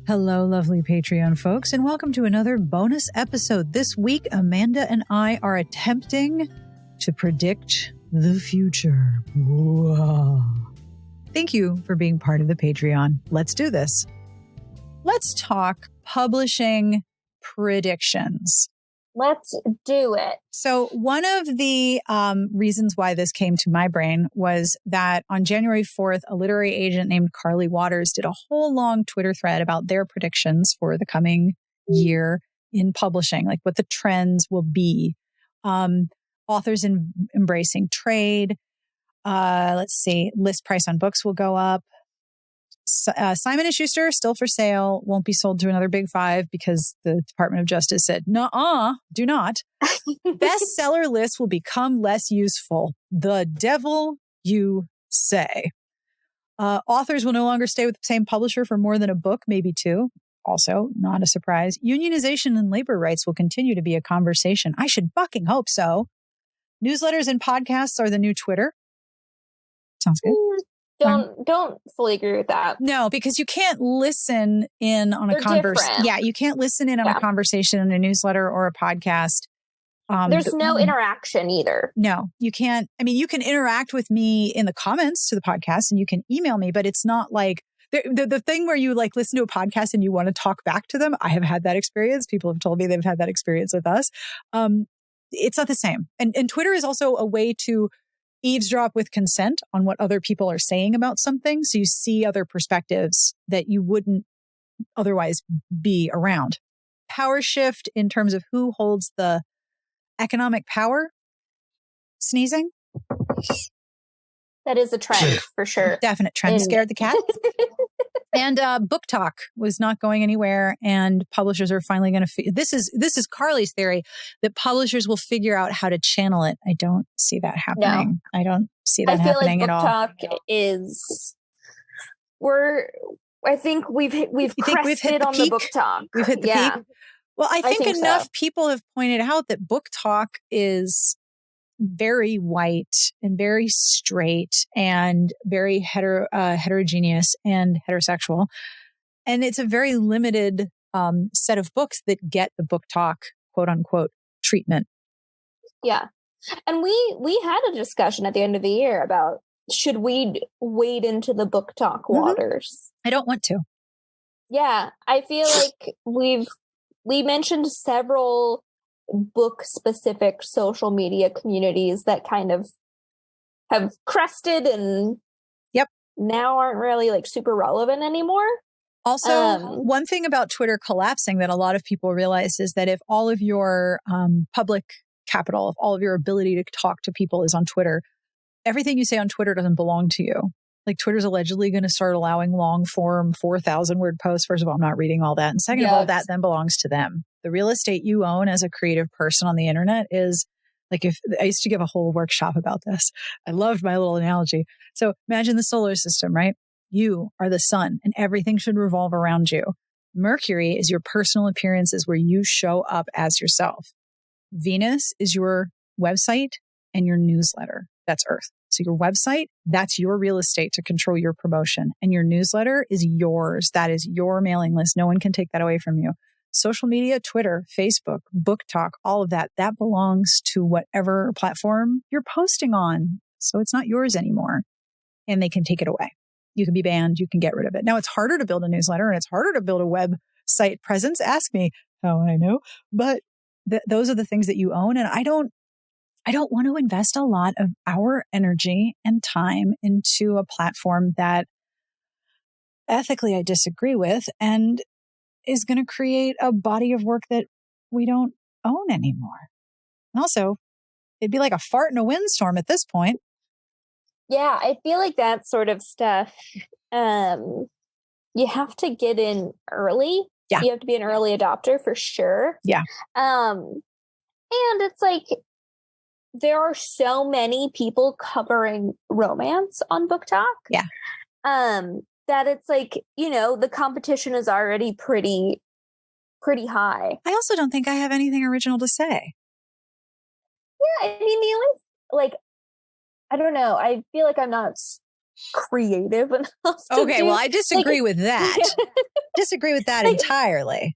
Hello, lovely Patreon folks, and welcome to another bonus episode. This week, Amanda and I are attempting to predict the future. Whoa. Thank you for being part of the Patreon. Let's do this. Let's talk publishing predictions. Let's do it. So one of the reasons why this came to my brain was that on January 4th, a literary agent named Carly Waters did a whole long Twitter thread about their predictions for the coming year in publishing, like what the trends will be. Authors embracing trade. Let's see, list price on books will go up. Simon & Schuster, still for sale, won't be sold to another big five because the Department of Justice said, nuh-uh, do not. Bestseller lists will become less useful. The devil you say. Authors will no longer stay with the same publisher for more than a book, maybe two. Also, not a surprise. Unionization and labor rights will continue to be a conversation. I should fucking hope so. Newsletters and podcasts are the new Twitter. Sounds good. Don't fully agree with that. No, because you can't listen in on a conversation. Yeah, you can't listen in on a conversation in a newsletter or a podcast. There's no interaction either. No, you can't. I mean, you can interact with me in the comments to the podcast and you can email me, but it's not like the thing where you like listen to a podcast and you want to talk back to them. I have had that experience. People have told me they've had that experience with us. It's not the same. And Twitter is also a way to eavesdrop with consent on what other people are saying about something. So you see other perspectives that you wouldn't otherwise be around. Power shift in terms of who holds the economic power. Sneezing. That is a trend for sure. Definite trend. Scared the cat. And book talk was not going anywhere, and publishers are finally going to. This is Carly's theory that publishers will figure out how to channel it. I don't see that happening. No. I don't see that happening at all. I feel like book talk is. I think we've crested on the book talk. We've hit the peak. Well, I think enough people have pointed out that book talk is very white and very straight and very heterogeneous and heterosexual. And it's a very limited set of books that get the book talk, quote unquote, treatment. Yeah. And we had a discussion at the end of the year about should we wade into the book talk waters? I don't want to. Yeah. I feel like we mentioned several book specific social media communities that kind of have crested and now aren't really like super relevant anymore. Also, one thing about Twitter collapsing that a lot of people realize is that if all of your public capital, if all of your ability to talk to people is on Twitter, everything you say on Twitter doesn't belong to you. Like Twitter's allegedly going to start allowing long form 4,000 word posts. First of all, I'm not reading all that. And second of all, that then belongs to them. The real estate you own as a creative person on the internet is like if I used to give a whole workshop about this. I loved my little analogy. So imagine the solar system, right? You are the sun and everything should revolve around you. Mercury is your personal appearances where you show up as yourself. Venus is your website and your newsletter. That's Earth. So your website, that's your real estate to control your promotion. And your newsletter is yours. That is your mailing list. No one can take that away from you. Social media, Twitter, Facebook, book talk, all of that, that belongs to whatever platform you're posting on. So it's not yours anymore. And they can take it away. You can be banned. You can get rid of it. Now it's harder to build a newsletter and it's harder to build a website presence. Ask me how I know. But those are the things that you own. And I don't want to invest a lot of our energy and time into a platform that ethically I disagree with and is going to create a body of work that we don't own anymore. And also, it'd be like a fart in a windstorm at this point. Yeah, I feel like that sort of stuff, you have to get in early. Yeah. You have to be an early adopter for sure. Yeah. And it's like, there are so many people covering romance on Book Talk. Yeah. That it's like, you know, the competition is already pretty high. I also don't think I have anything original to say. Yeah, I mean, the only, like, I don't know. I feel like I'm not creative enough. Okay, well, I disagree with that. disagree with that entirely.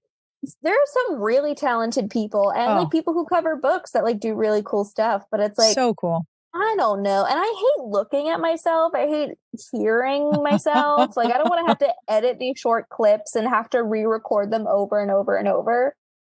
There are some really talented people and like people who cover books that like do really cool stuff, but it's like so cool. I don't know. And I hate looking at myself. I hate hearing myself. Like I don't want to have to edit these short clips and have to re-record them over and over and over.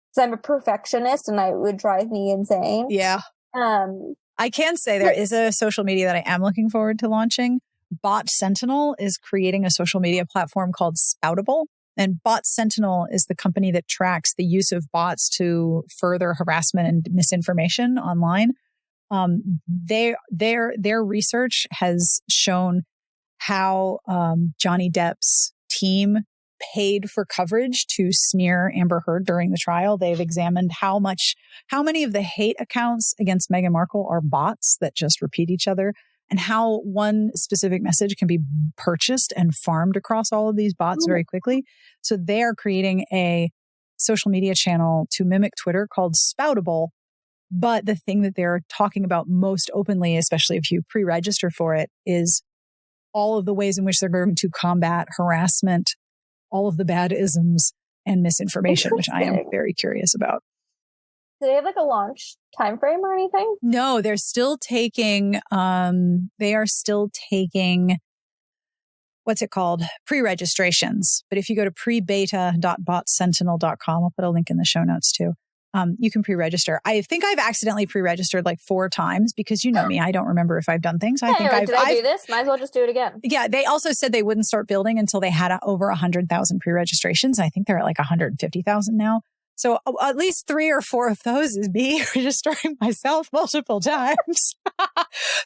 Because I'm a perfectionist and it would drive me insane. Yeah. I can say there is a social media that I am looking forward to launching. Bot Sentinel is creating a social media platform called Spoutable. And Bot Sentinel is the company that tracks the use of bots to further harassment and misinformation online. Their research has shown how Johnny Depp's team paid for coverage to smear Amber Heard during the trial. They've examined how many of the hate accounts against Meghan Markle are bots that just repeat each other, and how one specific message can be purchased and farmed across all of these bots very quickly. So they are creating a social media channel to mimic Twitter called Spoutable. But the thing that they're talking about most openly, especially if you pre-register for it, is all of the ways in which they're going to combat harassment, all of the bad isms and misinformation, which I am very curious about. Do they have like a launch time frame or anything? No, they're still taking, what's it called? Pre-registrations. But if you go to prebeta.botsentinel.com, I'll put a link in the show notes too. You can pre-register. I think I've accidentally pre-registered like 4 times because you know me, I don't remember if I've done things. I think did I do this? Might as well just do it again. Yeah. They also said they wouldn't start building until they had over 100,000 pre-registrations. I think they're at like 150,000 now. So at least 3 or 4 of those is me registering myself multiple times.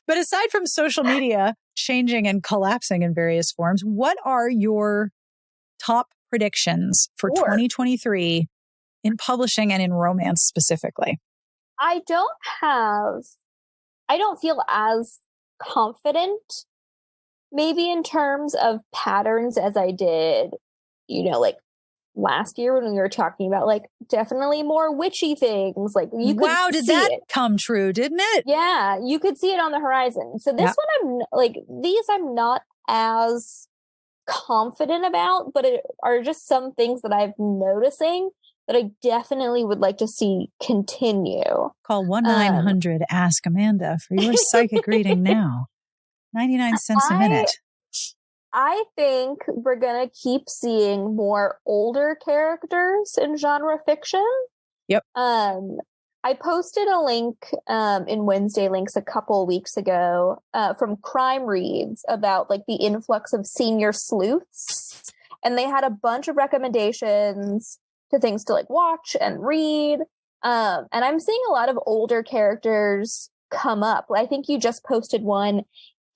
But aside from social media changing and collapsing in various forms, what are your top predictions for 2023 in publishing and in romance specifically? I don't feel as confident maybe in terms of patterns as I did, like last year when we were talking about like definitely more witchy things. Like you could did that come true, didn't it? Yeah, you could see it on the horizon. So this one I'm not as confident about, but it are just some things that I'm noticing that I definitely would like to see continue. Call 1-900-ASK Amanda for your psychic reading now. 99 cents a minute. I think we're going to keep seeing more older characters in genre fiction. Yep. I posted a link in Wednesday Links a couple weeks ago from Crime Reads about like the influx of senior sleuths. And they had a bunch of recommendations to things to like watch and read. And I'm seeing a lot of older characters come up. I think you just posted one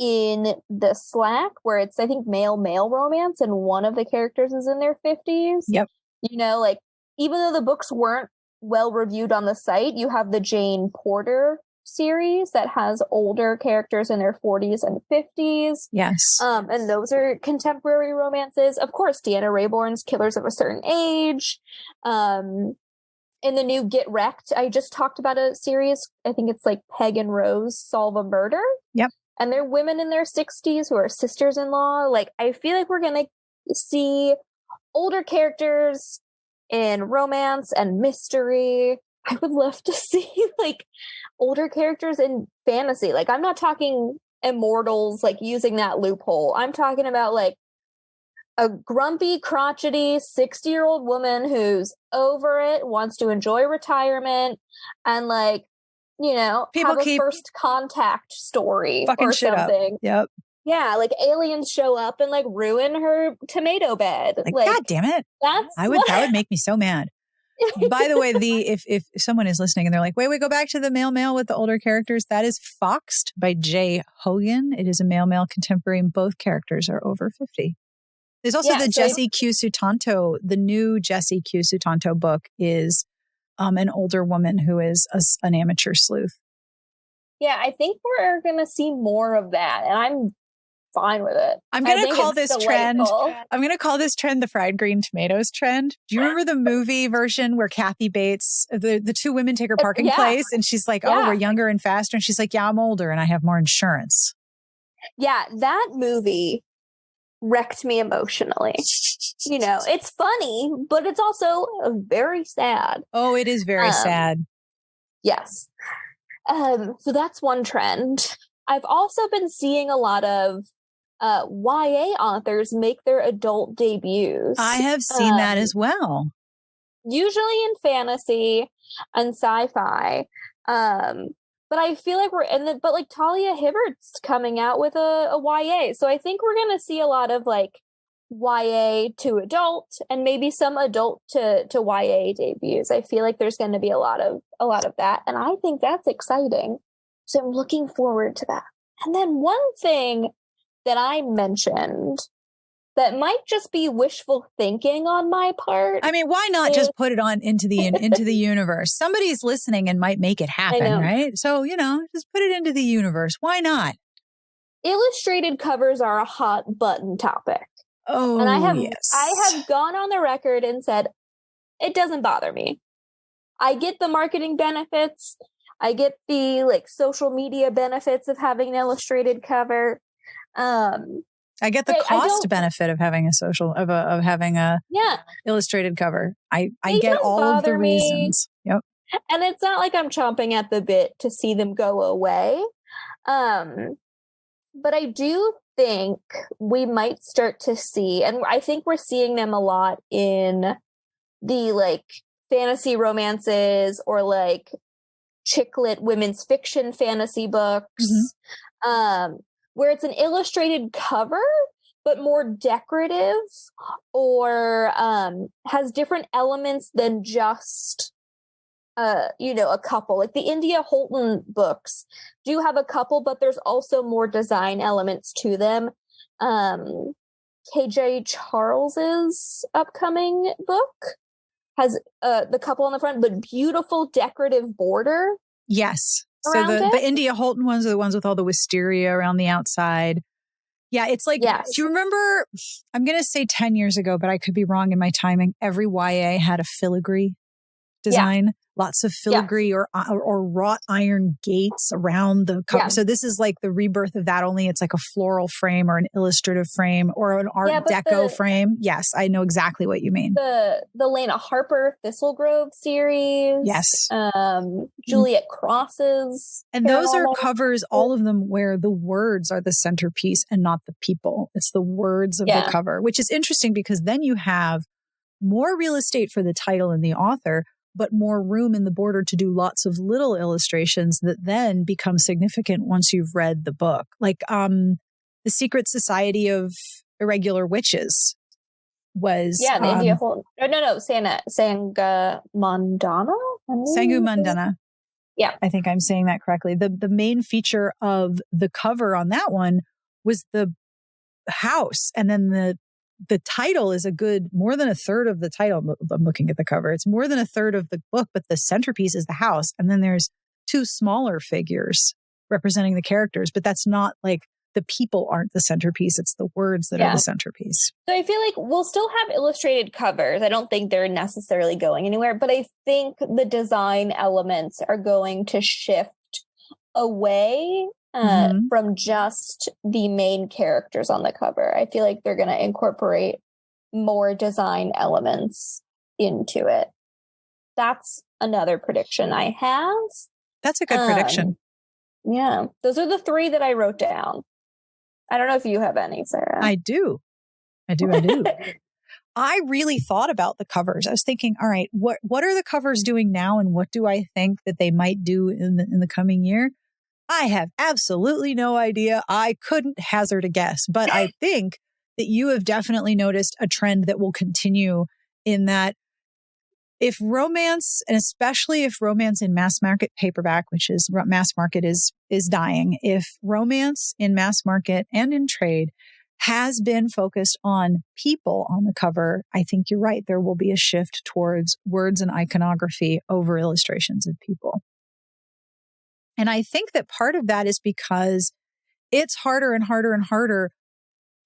in the Slack where it's, I think, male romance, and one of the characters is in their 50s. Yep. Like even though the books weren't well reviewed on the site, you have the Jane Porter series that has older characters in their 40s and 50s. Yes. And those are contemporary romances. Of course, Deanna Raybourn's Killers of a Certain Age. In the new Get Wrecked, I just talked about a series. I think it's like Peg and Rose Solve a Murder. Yep. And they're women in their 60s who are sisters-in-law. Like, I feel like we're going to see older characters in romance and mystery. I would love to see like older characters in fantasy. Like, I'm not talking immortals, like using that loophole. I'm talking about like a grumpy, crotchety 60-year-old woman who's over it, wants to enjoy retirement, and like, people have a first contact story fucking or something. Yep. Yeah, like aliens show up and like ruin her tomato bed. Like God damn it. That would make me so mad. By the way, if someone is listening and they're like, wait, go back to the male with the older characters, that is Foxed by Jay Hogan. It is a male contemporary, and both characters are over 50. There's also Jessie Q. Sutanto. The new Jessie Q. Sutanto book is an older woman who is an amateur sleuth. Yeah, I think we're going to see more of that, and I'm fine with it. I'm going to call this trend. I'm going to call this trend the fried green tomatoes trend. Do you remember the movie version where Kathy Bates, the 2 women take her parking place, and she's like, "Oh, we're younger and faster," and she's like, "Yeah, I'm older and I have more insurance." Yeah, that movie wrecked me emotionally. You know, it's funny, but it's also very sad. Oh, it is very sad. Yes. So that's one trend. I've also been seeing a lot of YA authors make their adult debuts. I have seen that as well. Usually in fantasy and sci-fi. But I feel like but like Talia Hibbert's coming out with a YA. So I think we're going to see a lot of like YA to adult and maybe some adult to YA debuts. I feel like there's going to be a lot of that. And I think that's exciting. So I'm looking forward to that. And then one thing that I mentioned that might just be wishful thinking on my part. I mean, why not just put it on into the universe? Somebody's listening and might make it happen, right? So, you know, just put it into the universe. Why not? Illustrated covers are a hot button topic. Oh, and I yes. have gone on the record and said, it doesn't bother me. I get the marketing benefits. I get the like social media benefits of having an illustrated cover. I get the cost benefit of having having a illustrated cover. I get all of the reasons. Yep. And it's not like I'm chomping at the bit to see them go away. But I do think we might start to see, and I think we're seeing them a lot in the like fantasy romances or like chick lit women's fiction fantasy books. Where it's an illustrated cover, but more decorative or has different elements than just, a couple. Like the India Holton books do have a couple, but there's also more design elements to them. KJ Charles's upcoming book has the couple on the front, but beautiful decorative border. Yes. So the India Holton ones are the ones with all the wisteria around the outside. Yeah, it's like, do you remember, I'm going to say 10 years ago, but I could be wrong in my timing. Every YA had a filigree design, lots of filigree or wrought iron gates around the cover. So this is like the rebirth of that, only it's like a floral frame or an illustrative frame or an art deco frame. Yes, I know exactly what you mean. The Lana Harper Thistlegrove series. Yes. Juliet Cross's. And those are covers, all of them where the words are the centerpiece and not the people. It's the words of the cover, which is interesting because then you have more real estate for the title and the author, but more room in the border to do lots of little illustrations that then become significant once you've read the book. Like The Secret Society of Irregular Witches was... Yeah, the India Holton... Sangu Mandana? Sangu Mandana. Yeah. I think I'm saying that correctly. The main feature of the cover on that one was the house, and then the title is more than a third of the title. I'm looking at the cover. It's more than a third of the book, but the centerpiece is the house. And then there's two smaller figures representing the characters, but that's not like the people aren't the centerpiece. It's the words that are the centerpiece. So I feel like we'll still have illustrated covers. I don't think they're necessarily going anywhere, but I think the design elements are going to shift away from just the main characters on the cover. I feel like they're going to incorporate more design elements into it. That's another prediction I have. That's a good prediction. Yeah. Those are the three that I wrote down. I don't know if you have any, Sarah. I do. I really thought about the covers. I was thinking, all right, what are the covers doing now and what do I think that they might do in the coming year? I have absolutely no idea. I couldn't hazard a guess, but I think that you have definitely noticed a trend that will continue in that if romance, and especially if romance in mass market paperback, which is mass market is dying, if romance in mass market and in trade has been focused on people on the cover, I think you're right. There will be a shift towards words and iconography over illustrations of people. And I think that part of that is because it's harder and harder and harder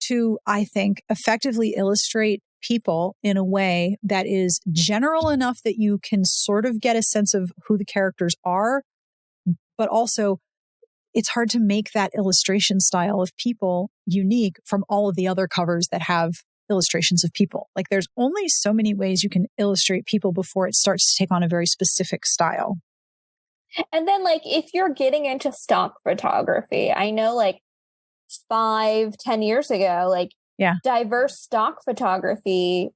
to, I think, effectively illustrate people in a way that is general enough that you can sort of get a sense of who the characters are, but also it's hard to make that illustration style of people unique from all of the other covers that have illustrations of people. Like there's only so many ways you can illustrate people before it starts to take on a very specific style. And then like, if you're getting into stock photography, I know like 5-10 years ago, like diverse stock photography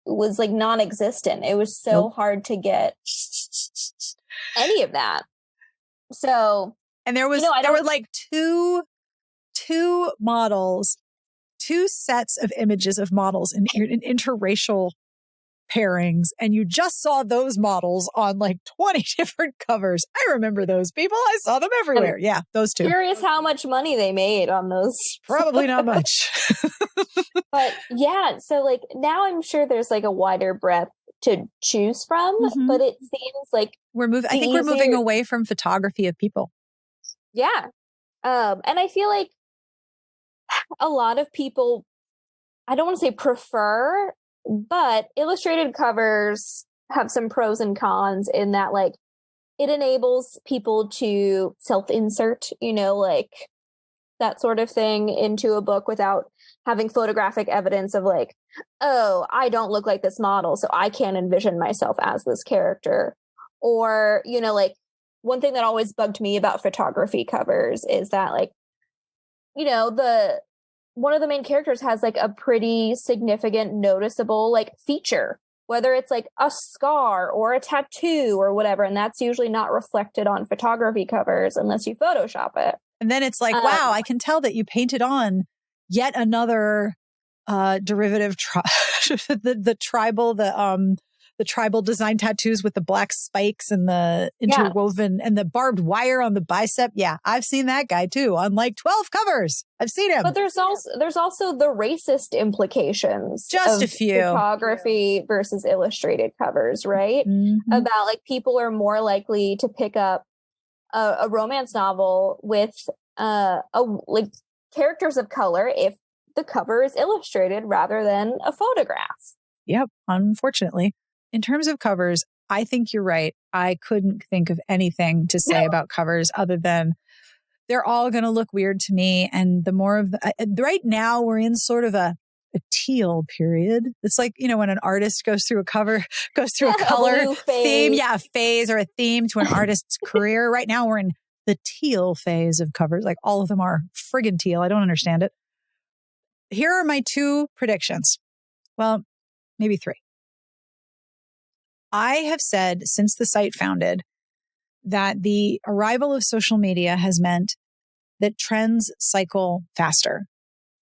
was like non-existent. It was so hard to get any of that. So, and there was, there were like two models, 2 sets of images of models in interracial pairings, and you just saw those models on like 20 different covers. I remember those people. I saw them everywhere. Yeah, those 2. Curious how much money they made on those. Probably not much. But yeah, so like now I'm sure there's like a wider breadth to choose from, but it seems like I think we're moving away from photography of people. Yeah. And I feel like a lot of people, I don't want to say prefer, but illustrated covers have some pros and cons in that, like, it enables people to self-insert, like that sort of thing into a book without having photographic evidence of like, oh, I don't look like this model, so I can't envision myself as this character. Or, like one thing that always bugged me about photography covers is that like, one of the main characters has like a pretty significant noticeable like feature, whether it's like a scar or a tattoo or whatever. And that's usually not reflected on photography covers unless you Photoshop it. And then it's like, wow, I can tell that you painted on yet another derivative, the tribal design tattoos with the black spikes and the interwoven and the barbed wire on the bicep. Yeah, I've seen that guy too on like 12 covers. I've seen him. But there's also the racist implications. Just a few. Photography versus illustrated covers, right? Mm-hmm. About like people are more likely to pick up a romance novel with like characters of color if the cover is illustrated rather than a photograph. Yep, unfortunately. In terms of covers, I think you're right. I couldn't think of anything to say about covers other than they're all going to look weird to me. And the more of right now we're in sort of a teal period. It's like, when an artist goes through a color theme, phase or a theme to an artist's career. Right now we're in the teal phase of covers. Like all of them are friggin' teal. I don't understand it. Here are my 2 predictions. Well, maybe 3. I have said since the site founded that the arrival of social media has meant that trends cycle faster.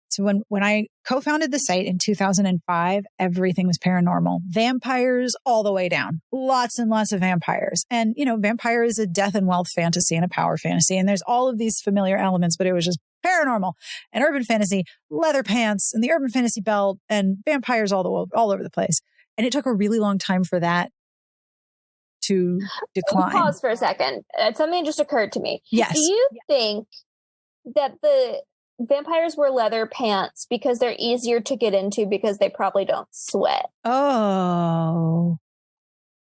So when I co-founded the site in 2005, everything was paranormal. Vampires all the way down. Lots and lots of vampires. And, vampire is a death and wealth fantasy and a power fantasy. And there's all of these familiar elements, but it was just paranormal and urban fantasy, leather pants and the urban fantasy belt and vampires all over the place. And it took a really long time for that to decline. Pause for a second. Something just occurred to me. Yes. Do you think that the vampires wear leather pants because they're easier to get into because they probably don't sweat? Oh,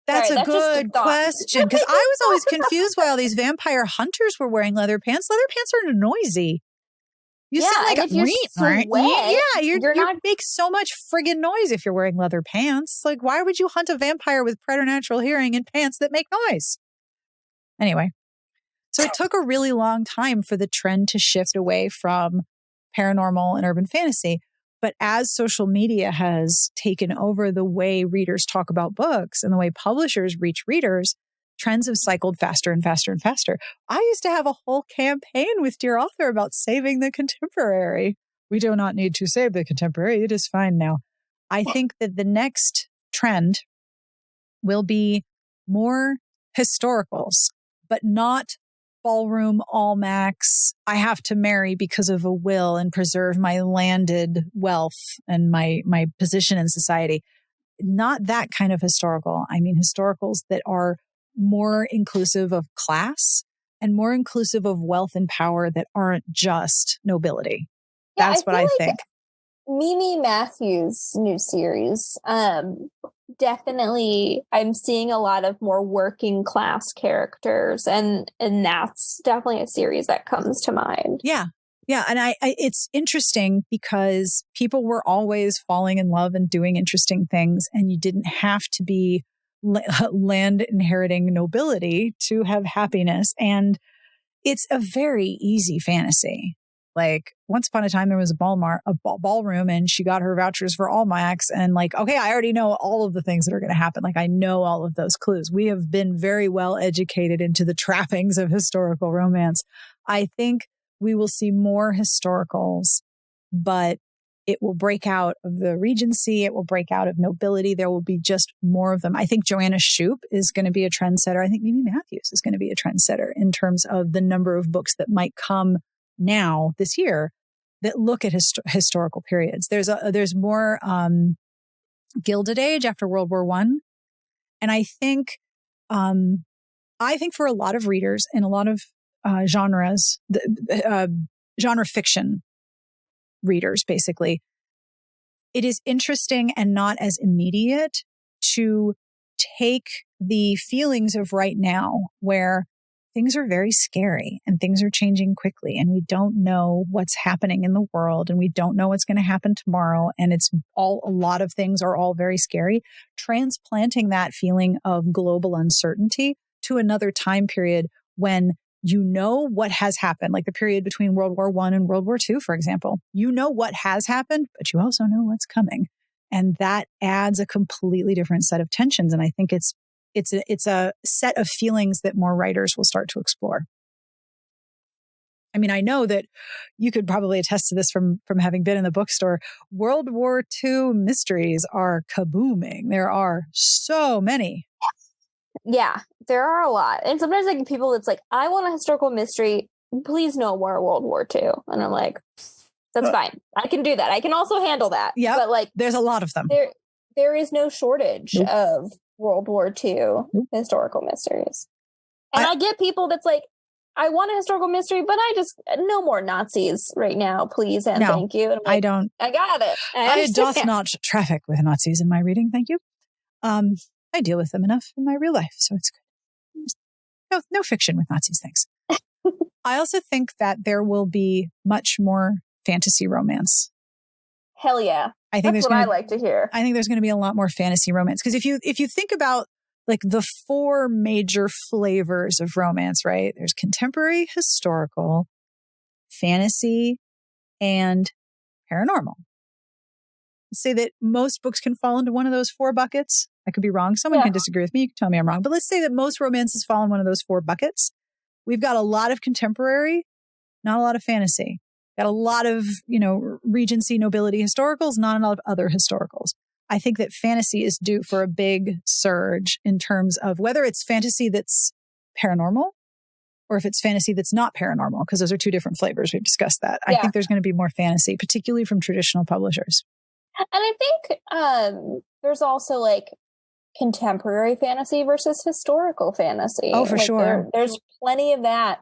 that's a good question. Because I was always confused why all these vampire hunters were wearing leather pants. Leather pants are noisy. You sound like you make so much friggin' noise if you're wearing leather pants. Like, why would you hunt a vampire with preternatural hearing in pants that make noise? Anyway, so it took a really long time for the trend to shift away from paranormal and urban fantasy. But as social media has taken over the way readers talk about books and the way publishers reach readers, trends have cycled faster and faster and faster. I used to have a whole campaign with Dear Author about saving the contemporary. We do not need to save the contemporary. It is fine now. I think that the next trend will be more historicals, but not ballroom Almax. I have to marry because of a will and preserve my landed wealth and my position in society. Not that kind of historical. I mean, historicals that are more inclusive of class and more inclusive of wealth and power that aren't just nobility. That's what I think. Mimi Matthews' new series, definitely, I'm seeing a lot of more working class characters, and that's definitely a series that comes to mind. Yeah. Yeah. And I it's interesting because people were always falling in love and doing interesting things, and you didn't have to be land inheriting nobility to have happiness. And it's a very easy fantasy. Like, once upon a time, there was a ballroom, and she got her vouchers for Almax. And like, okay, I already know all of the things that are going to happen. Like, I know all of those clues. We have been very well educated into the trappings of historical romance. I think we will see more historicals, but it will break out of the Regency. It will break out of nobility. There will be just more of them. I think Joanna Shoup is going to be a trendsetter. I think Mimi Matthews is going to be a trendsetter in terms of the number of books that might come now this year that look at historical periods. There's more Gilded Age after World War I. And I think for a lot of readers in a lot of genres, genre fiction readers, basically, it is interesting and not as immediate to take the feelings of right now, where things are very scary and things are changing quickly, and we don't know what's happening in the world, and we don't know what's going to happen tomorrow. And a lot of things are all very scary. Transplanting that feeling of global uncertainty to another time period when you know what has happened, like the period between World War I and World War II, for example. You know what has happened, but you also know what's coming. And that adds a completely different set of tensions. And I think it's a set of feelings that more writers will start to explore. I mean, I know that you could probably attest to this from having been in the bookstore. World War II mysteries are kabooming. There are so many. Yeah, there are a lot. And sometimes I get people that's like, I want a historical mystery. Please no more World War II. And I'm like, that's fine. I can do that. I can also handle that. Yeah. But like, there's a lot of them. There is no shortage of World War II historical mysteries. And I get people that's like, I want a historical mystery, but no more Nazis right now, please. And thank you. And like, I got it. I doth not traffic with Nazis in my reading. Thank you. I deal with them enough in my real life, so it's good. No fiction with Nazis, thanks. I also think that there will be much more fantasy romance. Hell yeah. That's what I like to hear. I think there's going to be a lot more fantasy romance. Because if you think about like the four major flavors of romance, right? There's contemporary, historical, fantasy, and paranormal. Let's say that most books can fall into one of those four buckets. I could be wrong. Someone can disagree with me. You can tell me I'm wrong. But let's say that most romances fall in one of those four buckets. We've got a lot of contemporary, not a lot of fantasy. Got a lot of, Regency, nobility historicals, not a lot of other historicals. I think that fantasy is due for a big surge in terms of whether it's fantasy that's paranormal or if it's fantasy that's not paranormal, because those are two different flavors. We've discussed that. Yeah. I think there's going to be more fantasy, particularly from traditional publishers. And I think there's also like contemporary fantasy versus historical fantasy. Oh, for sure. There's plenty of that.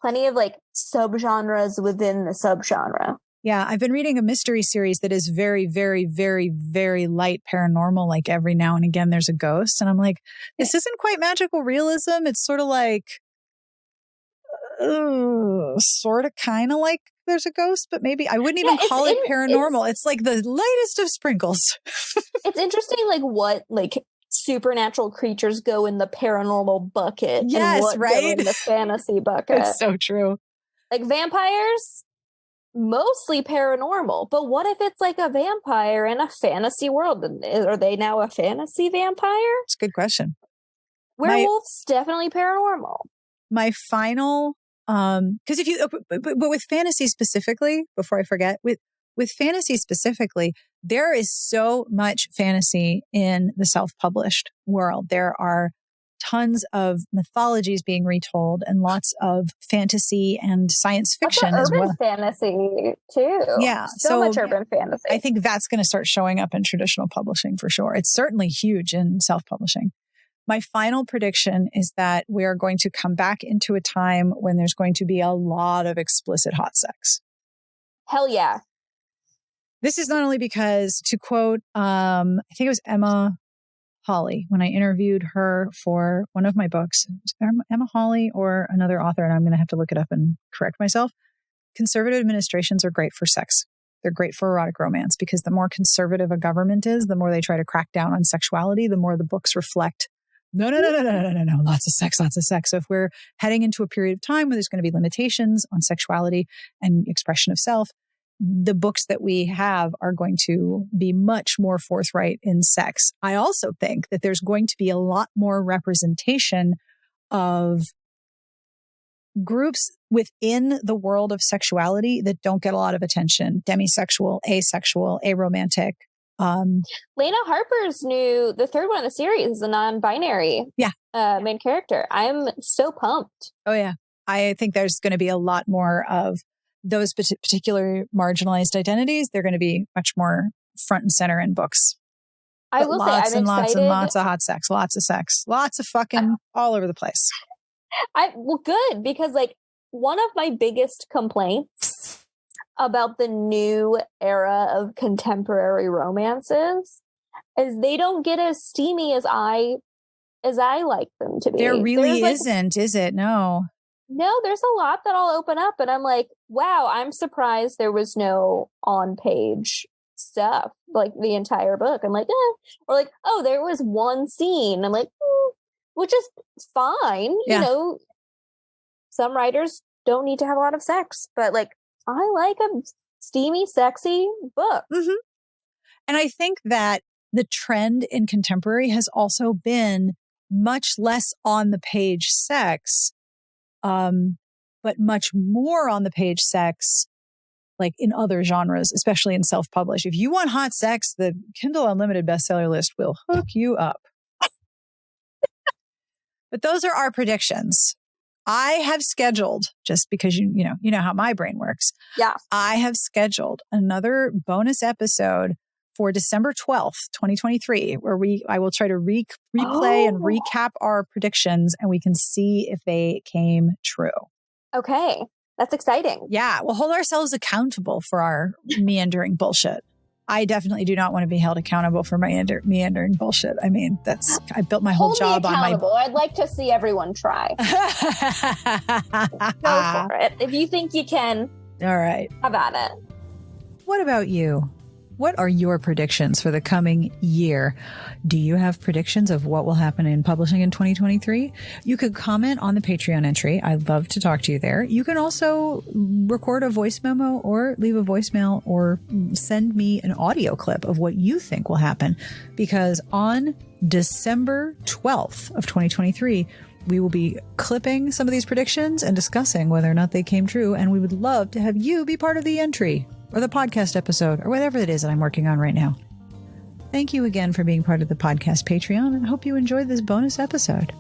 Plenty of like subgenres within the subgenre. Yeah, I've been reading a mystery series that is very, very, very, very light paranormal. Like every now and again, there's a ghost. And I'm like, this isn't quite magical realism. It's sort of like, sort of kind of like there's a ghost, but maybe I wouldn't even call it paranormal. It's like the lightest of sprinkles. It's interesting, like what, like supernatural creatures go in the paranormal bucket. Yes, and what right? go in the fantasy bucket. It's so true. Like vampires, mostly paranormal. But what if it's like a vampire in a fantasy world? Are they now a fantasy vampire? It's a good question. Werewolves, definitely paranormal. My final, because but with fantasy specifically, before I forget, with fantasy specifically, there is so much fantasy in the self-published world. There are tons of mythologies being retold and lots of fantasy and science fiction as well. Urban fantasy too. Yeah. So much urban fantasy. I think that's going to start showing up in traditional publishing for sure. It's certainly huge in self-publishing. My final prediction is that we are going to come back into a time when there's going to be a lot of explicit hot sex. Hell yeah. This is not only because, to quote, I think it was Emma Hawley, when I interviewed her for one of my books, Emma Hawley or another author, and I'm going to have to look it up and correct myself. Conservative administrations are great for sex. They're great for erotic romance because the more conservative a government is, the more they try to crack down on sexuality, the more the books reflect, no, lots of sex, lots of sex. So if we're heading into a period of time where there's going to be limitations on sexuality and expression of self, the books that we have are going to be much more forthright in sex. I also think that there's going to be a lot more representation of groups within the world of sexuality that don't get a lot of attention. Demisexual, asexual, aromantic. Lana Harper's the third one in the series is a non-binary main character. I'm so pumped. Oh, yeah. I think there's going to be a lot more of those particular marginalized identities. They're going to be much more front and center in books. I will say, I'm excited. Lots and lots of hot sex, lots of sex, lots of fucking all over the place. Well, good, because like one of my biggest complaints about the new era of contemporary romances is they don't get as steamy as I like them to be. There really isn't, is it? No, there's a lot that I'll open up and I'm like, wow, I'm surprised there was no on-page stuff, like the entire book. I'm like, or like, oh, there was one scene. I'm like, which is fine. Yeah. You know, some writers don't need to have a lot of sex, but like, I like a steamy, sexy book. Mm-hmm. And I think that the trend in contemporary has also been much less on the page sex, but much more on the page sex, like in other genres, especially in self-published. If you want hot sex, the Kindle Unlimited bestseller list will hook you up. But those are our predictions. I have scheduled, just because you know how my brain works. Yeah. I have scheduled another bonus episode for December 12th, 2023, where I will try to replay and recap our predictions and we can see if they came true. Okay. That's exciting. Yeah. We'll hold ourselves accountable for our meandering bullshit. I definitely do not want to be held accountable for my meandering bullshit. I mean, I built my whole job on my... I'd like to see everyone try. Go for it. If you think you can. All right. How about it? What about you? What are your predictions for the coming year? Do you have predictions of what will happen in publishing in 2023? You could comment on the Patreon entry. I'd love to talk to you there. You can also record a voice memo or leave a voicemail or send me an audio clip of what you think will happen. Because on December 12th of 2023, we will be clipping some of these predictions and discussing whether or not they came true. And we would love to have you be part of the entry or the podcast episode or whatever it is that I'm working on right now. Thank you again for being part of the podcast Patreon, and I hope you enjoyed this bonus episode.